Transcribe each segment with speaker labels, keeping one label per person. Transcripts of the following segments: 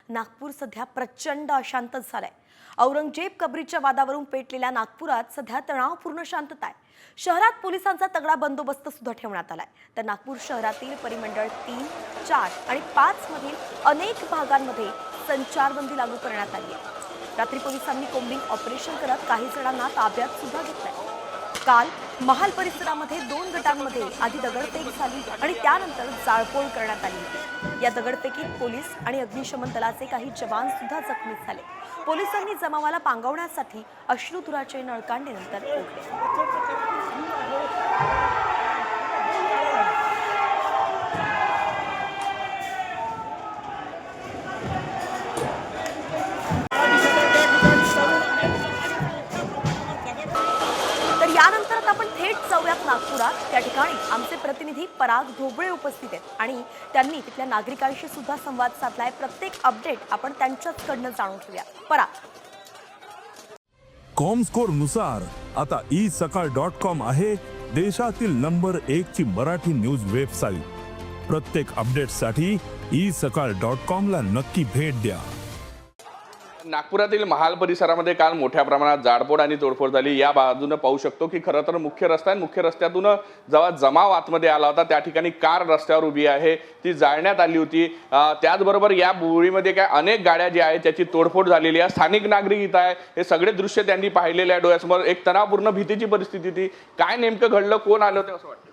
Speaker 1: नागपूर सध्या प्रचंड अशांत झालंय। औरंगजेब कबरीच्या वादावरून पेटलेल्या नागपुरात सध्या तणावपूर्ण शांतता आहे। शहरात पोलिसांचा तगडा बंदोबस्त सुद्धा ठेवण्यात आलाय। तर नागपूर शहरातील परिमंडळ 3, 4 आणि 5 मधील अनेक भागांमध्ये संचारबंदी लागू करण्यात आली आहे। रात्री पोलिसांनी कोम्बिंग ऑपरेशन करत काही जणांना ताब्यात सुद्धा घेतलंय। काल महाल परिसरामध्ये 2 गटांमध्ये आधी दगडफेक झाली आणि त्यानंतर जाळपोळ करण्यात आली होती। या दगडफेकीत पोलीस आणि अग्निशमन दलाचे काही जवान सुद्धा जखमी झाले। पोलिसांनी जमावाला पांगवण्यासाठी अश्रुधुराचे नळकांडीनंतर फोडले। तर यानंतर आता आपण थेट जाऊयात नागपुरात। त्या ठिकाणी आमचे प्रतिनिधी पराग ढोबळे उपस्थित आहेत आणि त्यांनी तिथल्या नागरिकांशी सुद्धा संवाद साधलाय। प्रत्येक अपडेट आपण त्यांच्याकडून जाणून घेऊया। पराग,
Speaker 2: कॉमस्कोर नुसार आता isakal.com आहे देशातील नंबर 1 ची मराठी न्यूज वेबसाईट। प्रत्येक अपडेटसाठी isakal.com ला नक्की भेट द्या।
Speaker 3: नागपुरातील महाल परिसरामध्ये काल मोठ्या प्रमाणात जाळपोळ आणि तोडफोड झाली। या बाजूने पाहू शकतो की खरं तर मुख्य रस्त्यातून जेव्हा जमाव आतमध्ये आला होता त्या ठिकाणी कार रस्त्यावर उभी आहे ती जाळण्यात आली होती। त्याचबरोबर या बुळीमध्ये काय अनेक गाड्या ज्या आहेत त्याची तोडफोड झालेली आहे। स्थानिक नागरिक इथं आहे, हे सगळे दृश्य त्यांनी पाहिलेले आहे डोळ्यासमोर। एक तणावपूर्ण भीतीची परिस्थिती होती। काय नेमकं घडलं, कोण आलं होतं असं वाटतं?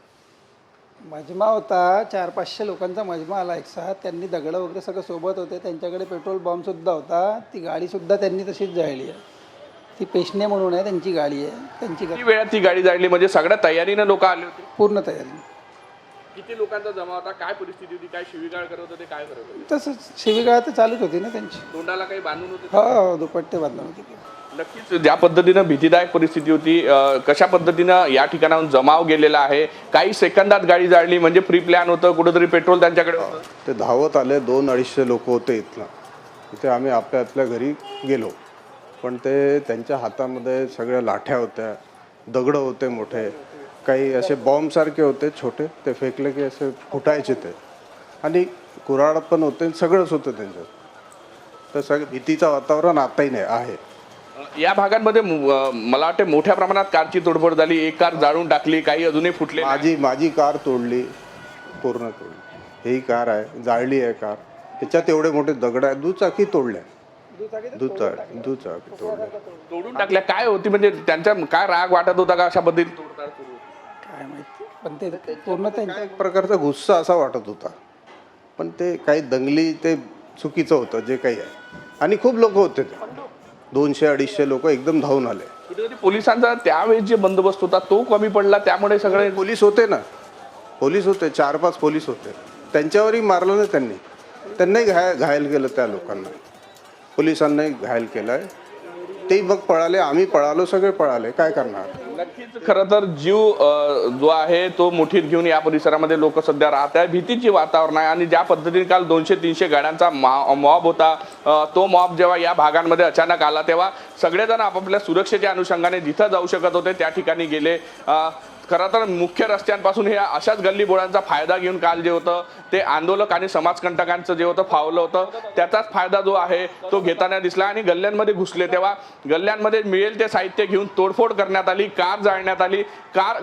Speaker 4: मजमा होता, 400-500 लोकांचा मजमा आला एक साथ। त्यांनी दगड वगैरे सगळं सोबत होते, त्यांच्याकडे पेट्रोल बॉम्ब सुद्धा होता। ती गाडी सुद्धा त्यांनी तशीच जाळली आहे। ती पेशणे म्हणून आहे, त्यांची गाडी आहे। त्यांची
Speaker 3: किती वेळात ती गाडी जाळली? म्हणजे सगळ्या तयारीने लोक आले होते?
Speaker 4: पूर्ण तयारी।
Speaker 3: किती लोकांचा जमा होता? काय परिस्थिती होती? काय शिवीगाळ करत होते? काय करत होते?
Speaker 4: तसंच शिवीगाळ तर चालूच होती ना त्यांची।
Speaker 3: तोंडाला काही बांधून होते?
Speaker 4: हो, दुपट्टे बांधून होते।
Speaker 3: नक्कीच ज्या पद्धतीनं भीतीदायक परिस्थिती होती, कशा पद्धतीनं या ठिकाणाहून जमाव गेलेला आहे। काही सेकंदात गाडी जाळली म्हणजे प्री प्लॅन होतं, कुठेतरी पेट्रोल त्यांच्याकडे होतं।
Speaker 5: ते धावत आले, 200-250 लोक होते इथला। तिथे आम्ही आपल्या घरी गेलो, पण ते त्यांच्या हातामध्ये सगळ्या लाठ्या होत्या, दगड होते मोठे, काही असे बॉम्ब सारखे होते छोटे, ते फेकले की असे फुटायचे ते, आणि कुऱ्हाड पण होते, सगळंच होतं त्यांच्यात। तर सगळं भीतीचं वातावरण आताही नाही आहे।
Speaker 3: या भागांमध्ये मला वाटते मोठ्या प्रमाणात कारची तोडफोड झाली। एक कार जाळून टाकली, काही अजूनही फुटले।
Speaker 5: माझी कार तोडली, पूर्ण तोडली। ही कार आहे, जाळली आहे कार। त्याच्यात एवढे मोठे दगड आहे, दुचाकी तोडल्या, दुचाकी तोडल्या,
Speaker 3: तोडून टाकल्या। काय होती म्हणजे त्यांच्या काय राग वाटत होता का अशा पद्धतीने तोडतात?
Speaker 4: काय माहिती, पण ते पूर्ण त्यांच्या
Speaker 5: एक प्रकारचा गुस्सा असा वाटत होता, पण ते काही दंगली ते चुकीचं होतं जे काही आहे। आणि खूप लोक होते, ते 200-250 लोक एकदम धावून आले।
Speaker 3: कुठेतरी पोलिसांचा त्यावेळेस जे बंदोबस्त होता तो कमी पडला, त्यामुळे सगळे
Speaker 5: पोलीस होते ना, पोलीस होते, 4-5 पोलीस होते। त्यांच्यावरही मारलं ना त्यांनाही घायल केलं। त्या लोकांना पोलिसांनाही घायल केलंय। ते मग पळाले, आम्ही पळालो, सगळे पळाले, काय करणार।
Speaker 3: नक्कीच खरं तर जीव जो आहे तो मुठीत घेऊन या परिसरामध्ये लोक सध्या राहत आहेत। भीतीची वातावरण आहे आणि ज्या पद्धतीने काल 200-300 गाड्यांचा मॉब होता, तो मॉब जेव्हा या भागांमध्ये अचानक आला तेव्हा सगळेजण आपापल्या सुरक्षेच्या अनुषंगाने जिथं जाऊ शकत होते त्या ठिकाणी गेले। खरं तर मुख्य रस्त्यांपासून हे अशाच गल्लीबोळांचा फायदा घेऊन काल जे होतं ते आंदोलक आणि समाजकंटकांचं जे होतं फावलं होतं, त्याचाच फायदा जो आहे तो घेताना दिसला आणि गल्ल्यांमध्ये घुसले। तेव्हा गल्ल्यांमध्ये मिळेल ते साहित्य घेऊन तोडफोड करण्यात आली, कार जाळण्यात आली,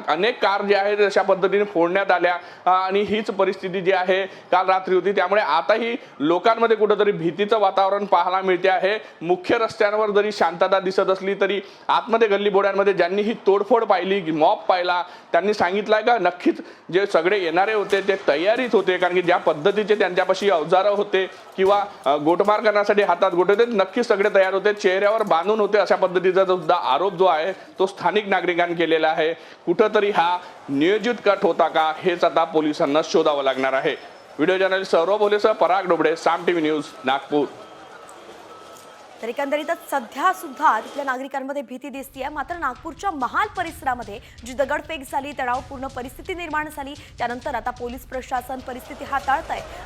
Speaker 3: अनेक कार जे आहेत अशा पद्धतीने फोडण्यात आल्या आणि हीच परिस्थिती जी आहे काल रात्री होती। त्यामुळे आताही लोकांमध्ये कुठेतरी भीतीचं वातावरण पाहायला मिळते आहे। मुख्य रस्त्यांवर जरी शांतता दिसत असली तरी आतमध्ये गल्लीबोळ्यांमध्ये ज्यांनी ही तोडफोड पाहिली, मॉब पाहिला, त्यांनी सांगितलंय का नक्कीच जे सगळे येणारे होते ते तयारीत होते, कारण की ज्या पद्धतीचे त्यांच्यापाशी अवजारं होते किंवा गोटमार करण्यासाठी हातात गोटे होते, नक्कीच सगळे तयार होते, चेहऱ्यावर बांधून होते। अशा पद्धतीचा सुद्धा आरोप जो आहे तो स्थानिक नागरिकांनी केलेला आहे। कुठंतरी हा नियोजित कट होता का हेच आता पोलिसांना शोधावं लागणार आहे। व्हिडिओ जर्नलिस्ट सौरभ भोलेसह पराग ढोबळे, साम टीव्ही न्यूज, नागपूर।
Speaker 1: तर एकंदरीतच सध्या सुद्धा तिथल्या नागरिकांमध्ये भीती दिसतीये। मात्र नागपूरच्या महाल परिसरामध्ये जी दगडफेक झाली, तणावपूर्ण परिस्थिती निर्माण झाली, त्यानंतर आता पोलीस प्रशासन परिस्थिती हाताळत आहे।